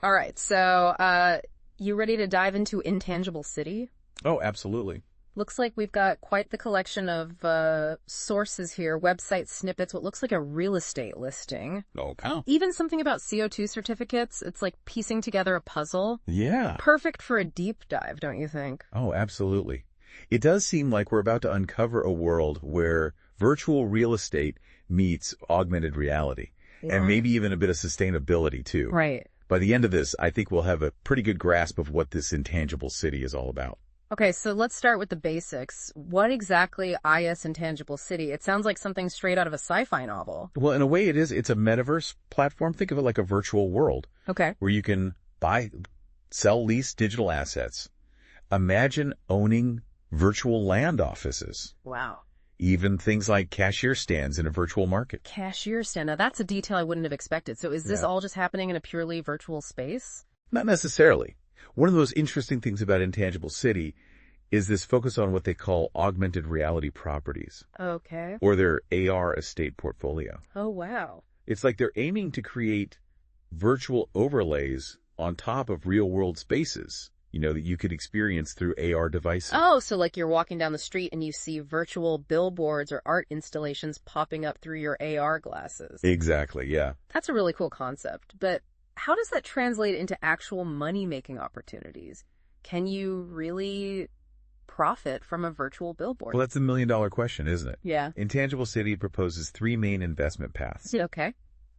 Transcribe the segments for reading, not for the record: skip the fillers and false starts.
All right, so you ready to dive into Intangible City? Oh, absolutely. Looks like we've got quite the collection of sources here, website snippets, what looks like a real estate listing. Okay. Even something about CO2 certificates. It's like piecing together a puzzle. Yeah. Perfect for a deep dive, don't you think? Oh, absolutely. It does seem like we're about to uncover a world where virtual real estate meets augmented reality, and maybe even a bit of sustainability too. Right. By the end of this, I think we'll have a pretty good grasp of what this intangible city is all about. Okay, so let's start with the basics. What exactly is Intangible City? It sounds like something straight out of a sci-fi novel. Well, in a way it is. It's a metaverse platform. Think of it like a virtual world Okay. where you can buy, sell, lease digital assets. Imagine owning virtual land offices. Wow. Even things like cashier stands in a virtual market. Cashier stand. Now, that's a detail I wouldn't have expected. So is this all just happening in a purely virtual space? Not necessarily. One of the most interesting things about Intangible City is this focus on what they call augmented reality properties, Okay. or their AR estate portfolio. Oh, wow. It's like they're aiming to create virtual overlays on top of real-world spaces, that you could experience through AR devices. Oh, so like you're walking down the street and you see virtual billboards or art installations popping up through your AR glasses. Exactly, yeah. That's a really cool concept, but how does that translate into actual money-making opportunities? Can you really profit from a virtual billboard? Well, that's the million-dollar question, isn't it? Yeah. Intangible City proposes 3 main investment paths. Okay.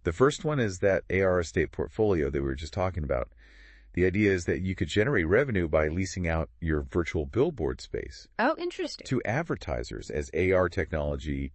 The first one is that AR estate portfolio that we were just talking about. The idea is that you could generate revenue by leasing out your virtual billboard space. Oh, interesting. To advertisers. As AR technology,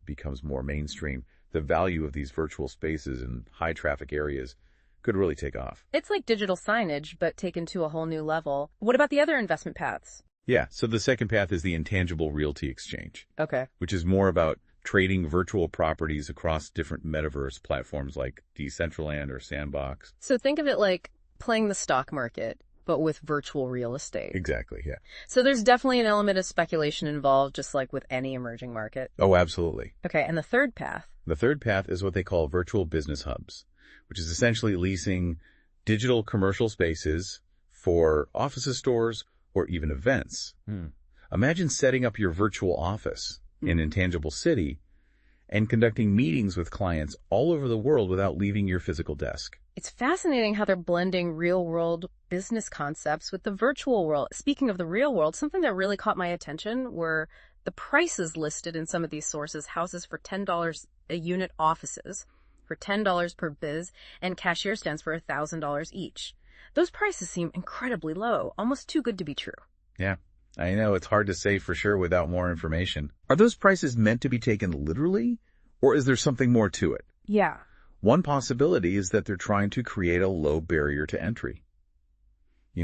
becomes more mainstream, the value of these virtual spaces in high traffic areas could really take off. It's like digital signage, but taken to a whole new level. What about the other investment paths? Yeah, so the second path is the intangible realty exchange, Okay. which is more about trading virtual properties across different metaverse platforms like Decentraland or Sandbox. So think of it like playing the stock market, but with virtual real estate. Exactly, yeah. So there's definitely an element of speculation involved, just like with any emerging market. Oh, absolutely. Okay, and the third path? The third path is what they call virtual business hubs, which is essentially leasing digital commercial spaces for offices, stores, or even events. Imagine setting up your virtual office in Intangible City and conducting meetings with clients all over the world without leaving your physical desk. It's fascinating how they're blending real-world business concepts with the virtual world. Speaking of the real world, something that really caught my attention were the prices listed in some of these sources. Houses for $10 a unit, offices for $10 per biz, and cashier stands for $1,000 each. Those prices seem incredibly low, almost too good to be true. Yeah, I know it's hard to say for sure without more information. Are those prices meant to be taken literally, or is there something more to it? Yeah. One possibility is that they're trying to create a low barrier to entry.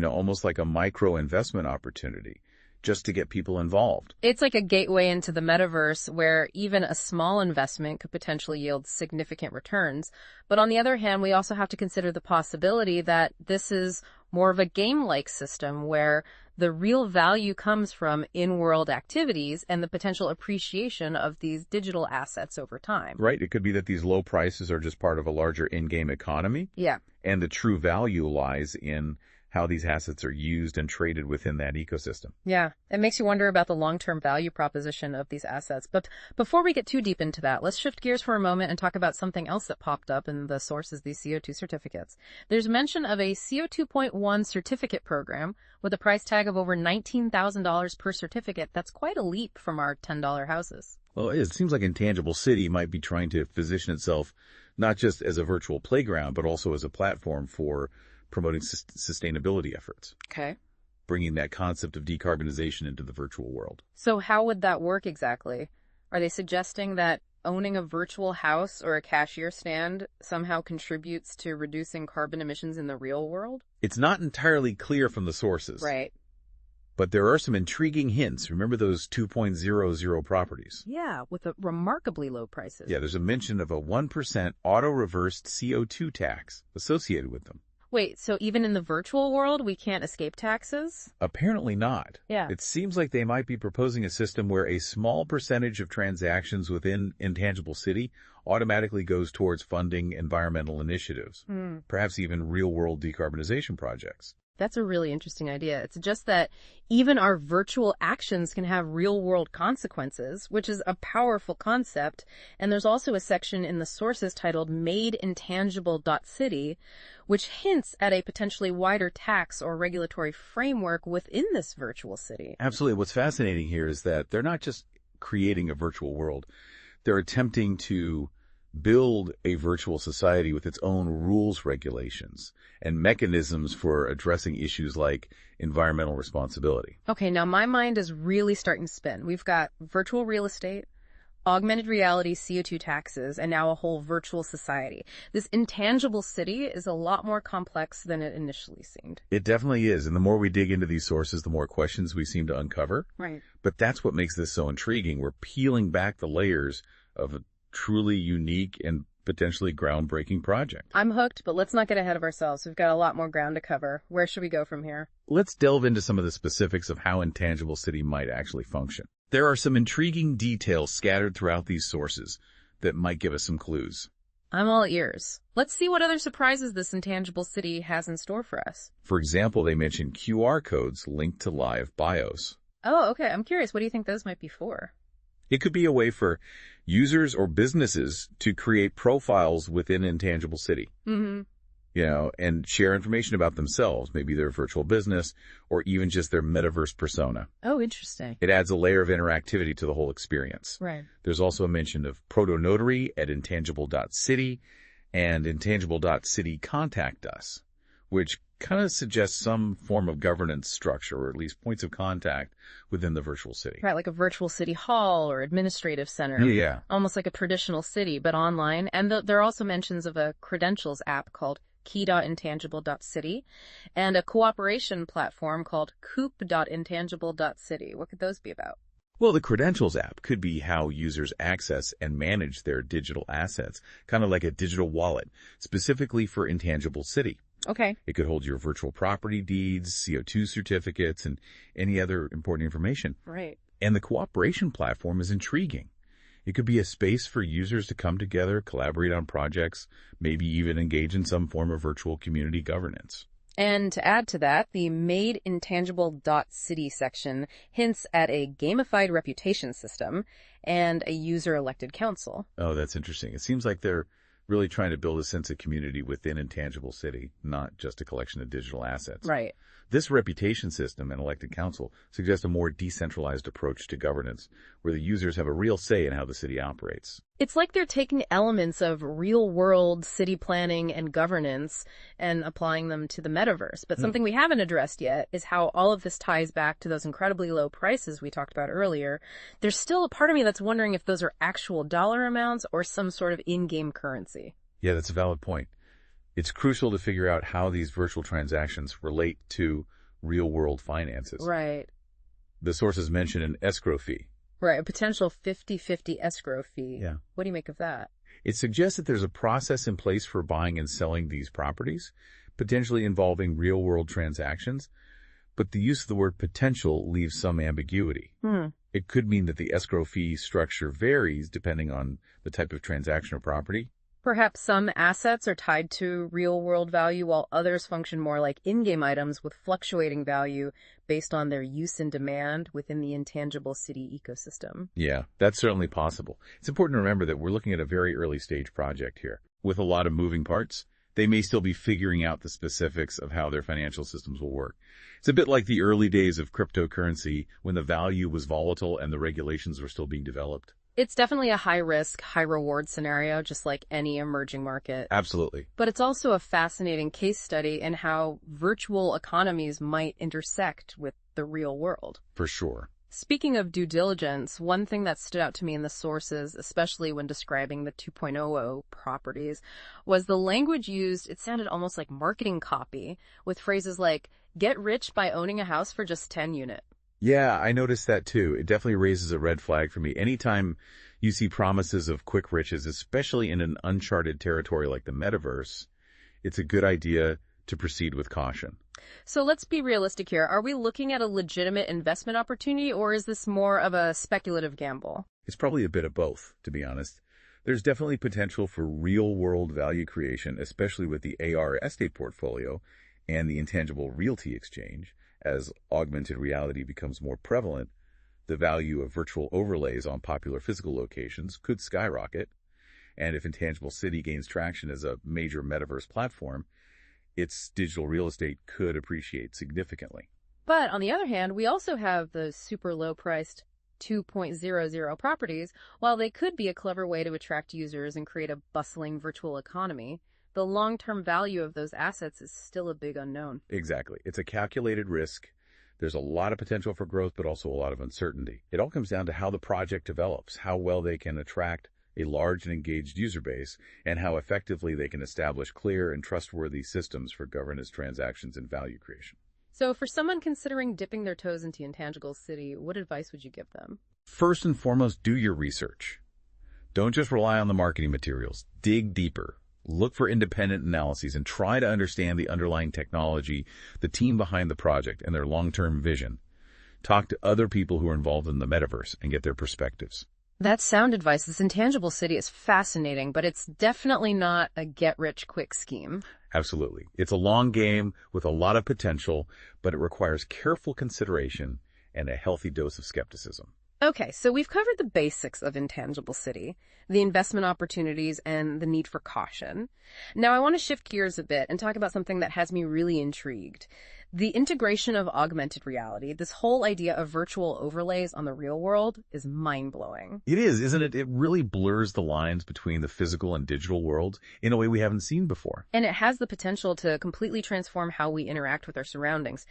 Almost like a micro investment opportunity, just to get people involved. It's like a gateway into the metaverse where even a small investment could potentially yield significant returns. But on the other hand, we also have to consider the possibility that this is more of a game-like system where the real value comes from in-world activities and the potential appreciation of these digital assets over time. Right. It could be that these low prices are just part of a larger in-game economy. Yeah. And the true value lies in how these assets are used and traded within that ecosystem. Yeah, it makes you wonder about the long-term value proposition of these assets. But before we get too deep into that, let's shift gears for a moment and talk about something else that popped up in the sources, these CO2 certificates. There's mention of a CO2.1 certificate program with a price tag of over $19,000 per certificate. That's quite a leap from our $10 houses. Well, it seems like Intangible City might be trying to position itself not just as a virtual playground, but also as a platform for promoting sustainability efforts. Okay. Bringing that concept of decarbonization into the virtual world. So how would that work exactly? Are they suggesting that owning a virtual house or a cashier stand somehow contributes to reducing carbon emissions in the real world? It's not entirely clear from the sources. Right. But there are some intriguing hints. Remember those 2.00 properties? Yeah, with remarkably low prices. Yeah, there's a mention of a 1% auto-reversed CO2 tax associated with them. Wait, so even in the virtual world, we can't escape taxes? Apparently not. Yeah. It seems like they might be proposing a system where a small percentage of transactions within Intangible City automatically goes towards funding environmental initiatives, perhaps even real-world decarbonization projects. That's a really interesting idea. It's just that even our virtual actions can have real-world consequences, which is a powerful concept. And there's also a section in the sources titled Made Intangible.City, which hints at a potentially wider tax or regulatory framework within this virtual city. Absolutely. What's fascinating here is that they're not just creating a virtual world. They're attempting to build a virtual society with its own rules, regulations, and mechanisms for addressing issues like environmental responsibility. Okay, now my mind is really starting to spin. We've got virtual real estate, augmented reality, CO2 taxes, and now a whole virtual society. This intangible city is a lot more complex than it initially seemed. It definitely is. And the more we dig into these sources, the more questions we seem to uncover. Right. But that's what makes this so intriguing. We're peeling back the layers of a truly unique and potentially groundbreaking project. I'm hooked, but let's not get ahead of ourselves. We've got a lot more ground to cover. Where should we go from here? Let's delve into some of the specifics of how Intangible City might actually function. There are some intriguing details scattered throughout these sources that might give us some clues. I'm all ears. Let's see what other surprises this intangible city has in store for us. For example, they mention QR codes linked to live bios. Oh, okay. I'm curious. What do you think those might be for? It could be a way for users or businesses to create profiles within Intangible City. And share information about themselves, maybe their virtual business, or even just their metaverse persona. Oh, interesting. It adds a layer of interactivity to the whole experience. Right. There's also a mention of proto-notary at intangible.city and intangible.city contact us, which kind of suggests some form of governance structure, or at least points of contact within the virtual city. Right, like a virtual city hall or administrative center. Yeah. Almost like a traditional city, but online. And there are also mentions of a credentials app called key.intangible.city and a cooperation platform called coop.intangible.city. What could those be about? Well, the Credentials app could be how users access and manage their digital assets, kind of like a digital wallet, specifically for Intangible City. Okay. It could hold your virtual property deeds, CO2 certificates, and any other important information. Right. And the cooperation platform is intriguing. It could be a space for users to come together, collaborate on projects, maybe even engage in some form of virtual community governance. And to add to that, the Made Intangible.City section hints at a gamified reputation system and a user-elected council. Oh, that's interesting. It seems like they're really trying to build a sense of community within Intangible City, not just a collection of digital assets. Right. This reputation system and elected council suggest a more decentralized approach to governance, where the users have a real say in how the city operates. It's like they're taking elements of real-world city planning and governance and applying them to the metaverse. But something we haven't addressed yet is how all of this ties back to those incredibly low prices we talked about earlier. There's still a part of me that's wondering if those are actual dollar amounts or some sort of in-game currency. Yeah, that's a valid point. It's crucial to figure out how these virtual transactions relate to real-world finances. Right. The sources mention an escrow fee. Right, a potential 50-50 escrow fee. Yeah. What do you make of that? It suggests that there's a process in place for buying and selling these properties, potentially involving real-world transactions, but the use of the word potential leaves some ambiguity. It could mean that the escrow fee structure varies depending on the type of transaction or property. Perhaps some assets are tied to real-world value while others function more like in-game items with fluctuating value based on their use and demand within the intangible city ecosystem. Yeah, that's certainly possible. It's important to remember that we're looking at a very early stage project here. With a lot of moving parts, they may still be figuring out the specifics of how their financial systems will work. It's a bit like the early days of cryptocurrency when the value was volatile and the regulations were still being developed. It's definitely a high-risk, high-reward scenario, just like any emerging market. Absolutely. But it's also a fascinating case study in how virtual economies might intersect with the real world. For sure. Speaking of due diligence, one thing that stood out to me in the sources, especially when describing the 2.0 properties, was the language used. It sounded almost like marketing copy, with phrases like, get rich by owning a house for just 10 unit. Yeah, I noticed that too. It definitely raises a red flag for me. Anytime you see promises of quick riches, especially in an uncharted territory like the metaverse, it's a good idea to proceed with caution. So let's be realistic here. Are we looking at a legitimate investment opportunity, or is this more of a speculative gamble? It's probably a bit of both, to be honest. There's definitely potential for real-world value creation, especially with the AR estate portfolio and the intangible realty exchange. As augmented reality becomes more prevalent, the value of virtual overlays on popular physical locations could skyrocket. And if Intangible City gains traction as a major metaverse platform, its digital real estate could appreciate significantly. But on the other hand, we also have the super low-priced 2.00 properties. While they could be a clever way to attract users and create a bustling virtual economy, the long-term value of those assets is still a big unknown. Exactly. It's a calculated risk. There's a lot of potential for growth, but also a lot of uncertainty. It all comes down to how the project develops, how well they can attract a large and engaged user base, and how effectively they can establish clear and trustworthy systems for governance, transactions, and value creation. So for someone considering dipping their toes into Intangible City, what advice would you give them? First and foremost, do your research. Don't just rely on the marketing materials. Dig deeper. Look for independent analyses and try to understand the underlying technology, the team behind the project, and their long-term vision. Talk to other people who are involved in the metaverse and get their perspectives. That's sound advice. This Intangible City is fascinating, but it's definitely not a get-rich-quick scheme. Absolutely. It's a long game with a lot of potential, but it requires careful consideration and a healthy dose of skepticism. Okay, so we've covered the basics of Intangible City, the investment opportunities, and the need for caution. Now I want to shift gears a bit and talk about something that has me really intrigued. The integration of augmented reality, this whole idea of virtual overlays on the real world, is mind-blowing. It is, isn't it? It really blurs the lines between the physical and digital world in a way we haven't seen before. And it has the potential to completely transform how we interact with our surroundings.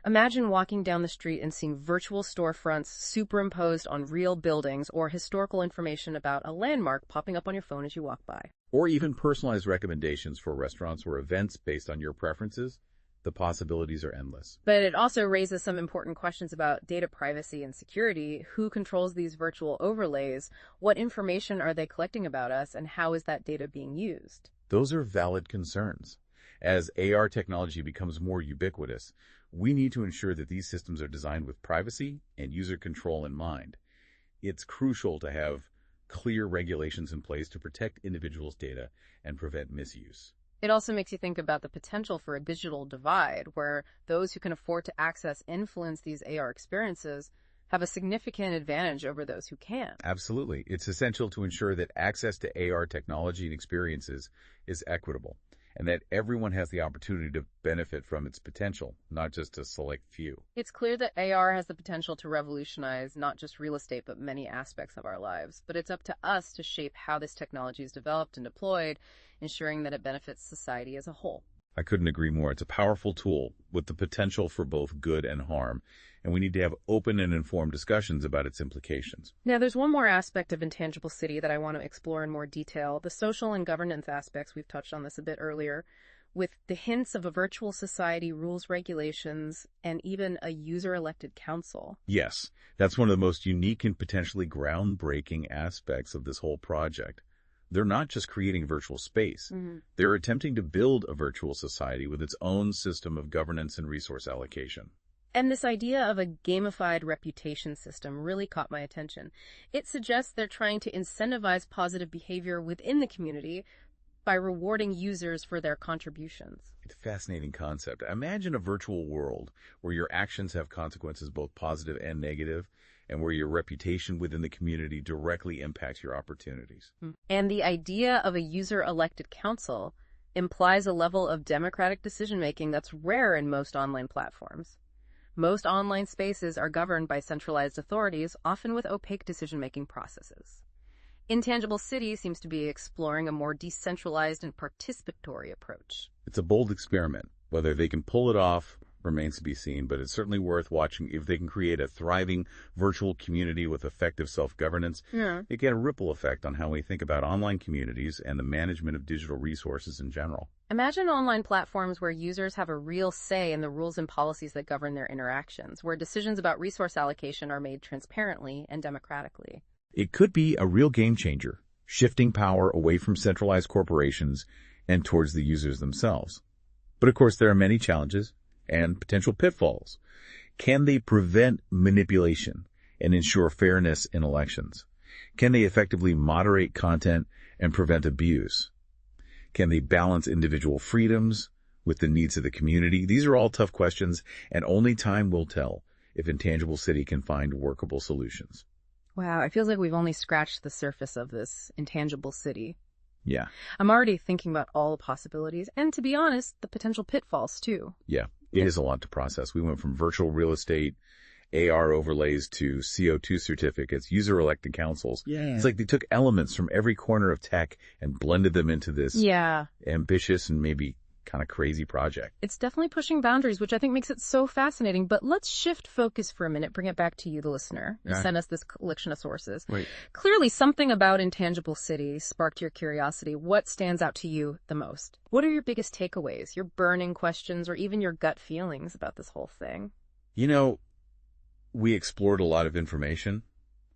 Imagine walking down the street and seeing virtual storefronts superimposed on real buildings, or historical information about a landmark popping up on your phone as you walk by. Or even personalized recommendations for restaurants or events based on your preferences. The possibilities are endless. But it also raises some important questions about data privacy and security. Who controls these virtual overlays? What information are they collecting about us, and how is that data being used? Those are valid concerns. As AR technology becomes more ubiquitous, we need to ensure that these systems are designed with privacy and user control in mind. It's crucial to have clear regulations in place to protect individuals' data and prevent misuse. It also makes you think about the potential for a digital divide, where those who can afford to access influence these AR experiences have a significant advantage over those who can't. Absolutely. It's essential to ensure that access to AR technology and experiences is equitable, and that everyone has the opportunity to benefit from its potential, not just a select few. It's clear that AR has the potential to revolutionize not just real estate, but many aspects of our lives. But it's up to us to shape how this technology is developed and deployed, ensuring that it benefits society as a whole. I couldn't agree more. It's a powerful tool with the potential for both good and harm, and we need to have open and informed discussions about its implications. Now, there's one more aspect of Intangible City that I want to explore in more detail, the social and governance aspects. We've touched on this a bit earlier, with the hints of a virtual society, rules, regulations, and even a user-elected council. Yes, that's one of the most unique and potentially groundbreaking aspects of this whole project. They're not just creating virtual space. They're attempting to build a virtual society with its own system of governance and resource allocation. And this idea of a gamified reputation system really caught my attention. It suggests they're trying to incentivize positive behavior within the community by rewarding users for their contributions. It's a fascinating concept. Imagine a virtual world where your actions have consequences both positive and negative, and where your reputation within the community directly impacts your opportunities. And the idea of a user-elected council implies a level of democratic decision-making that's rare in most online platforms. Most online spaces are governed by centralized authorities, often with opaque decision-making processes. Intangible City seems to be exploring a more decentralized and participatory approach. It's a bold experiment. Whether they can pull it off remains to be seen, but it's certainly worth watching. If they can create a thriving virtual community with effective self-governance, it can have a ripple effect on how we think about online communities and the management of digital resources in general. Imagine online platforms where users have a real say in the rules and policies that govern their interactions, where decisions about resource allocation are made transparently and democratically. It could be a real game changer, shifting power away from centralized corporations and towards the users themselves. But of course, there are many challenges and potential pitfalls. Can they prevent manipulation and ensure fairness in elections? Can they effectively moderate content and prevent abuse? Can they balance individual freedoms with the needs of the community? These are all tough questions, and only time will tell if Intangible City can find workable solutions. Wow, it feels like we've only scratched the surface of this intangible city. Yeah. I'm already thinking about all the possibilities, and to be honest, the potential pitfalls too. Yeah, it is a lot to process. We went from virtual real estate, AR overlays to CO2 certificates, user-elected councils. Yeah. It's like they took elements from every corner of tech and blended them into this ambitious and maybe kind of crazy project. It's definitely pushing boundaries, which I think makes it so fascinating. But let's shift focus for a minute, bring it back to you, the listener. You sent us this collection of sources. Right. Clearly, something about Intangible City sparked your curiosity. What stands out to you the most? What are your biggest takeaways, your burning questions, or even your gut feelings about this whole thing? You know, we explored a lot of information,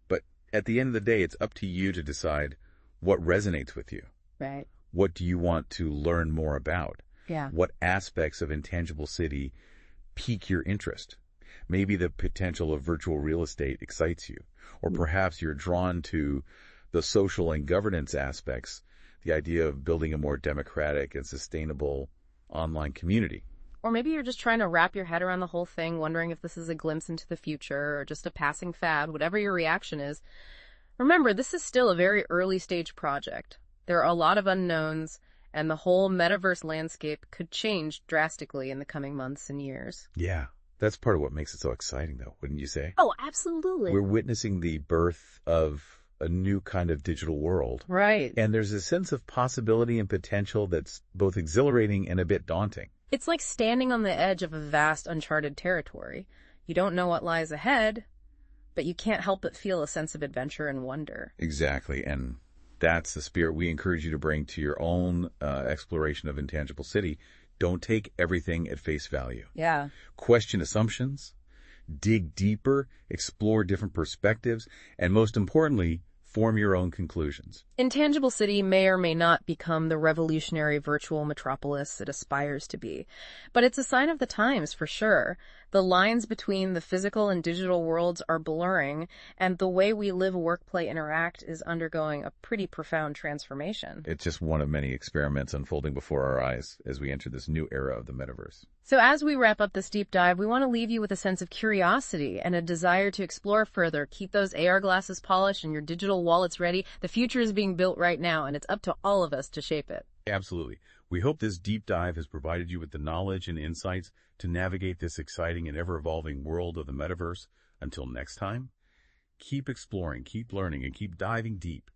but at the end of the day, it's up to you to decide what resonates with you. Right. What do you want to learn more about? Yeah. What aspects of Intangible City pique your interest? Maybe the potential of virtual real estate excites you, or perhaps you're drawn to the social and governance aspects, the idea of building a more democratic and sustainable online community. Or maybe you're just trying to wrap your head around the whole thing, wondering if this is a glimpse into the future or just a passing fad, whatever your reaction is. Remember, this is still a very early stage project. There are a lot of unknowns, and the whole metaverse landscape could change drastically in the coming months and years. Yeah, that's part of what makes it so exciting, though, wouldn't you say? Oh, absolutely. We're witnessing the birth of a new kind of digital world. Right. And there's a sense of possibility and potential that's both exhilarating and a bit daunting. It's like standing on the edge of a vast, uncharted territory. You don't know what lies ahead, but you can't help but feel a sense of adventure and wonder. Exactly, and that's the spirit we encourage you to bring to your own exploration of Intangible City. Don't take everything at face value. Yeah. Question assumptions, dig deeper, explore different perspectives, and most importantly, form your own conclusions. Intangible City may or may not become the revolutionary virtual metropolis it aspires to be, but it's a sign of the times for sure. The lines between the physical and digital worlds are blurring, and the way we live, work, play, interact is undergoing a pretty profound transformation. It's just one of many experiments unfolding before our eyes as we enter this new era of the metaverse. So as we wrap up this deep dive, we want to leave you with a sense of curiosity and a desire to explore further. Keep those AR glasses polished and your digital wallets ready. The future is being built right now, and it's up to all of us to shape it. Absolutely. We hope this deep dive has provided you with the knowledge and insights to navigate this exciting and ever-evolving world of the metaverse. Until next time, keep exploring, keep learning, and keep diving deep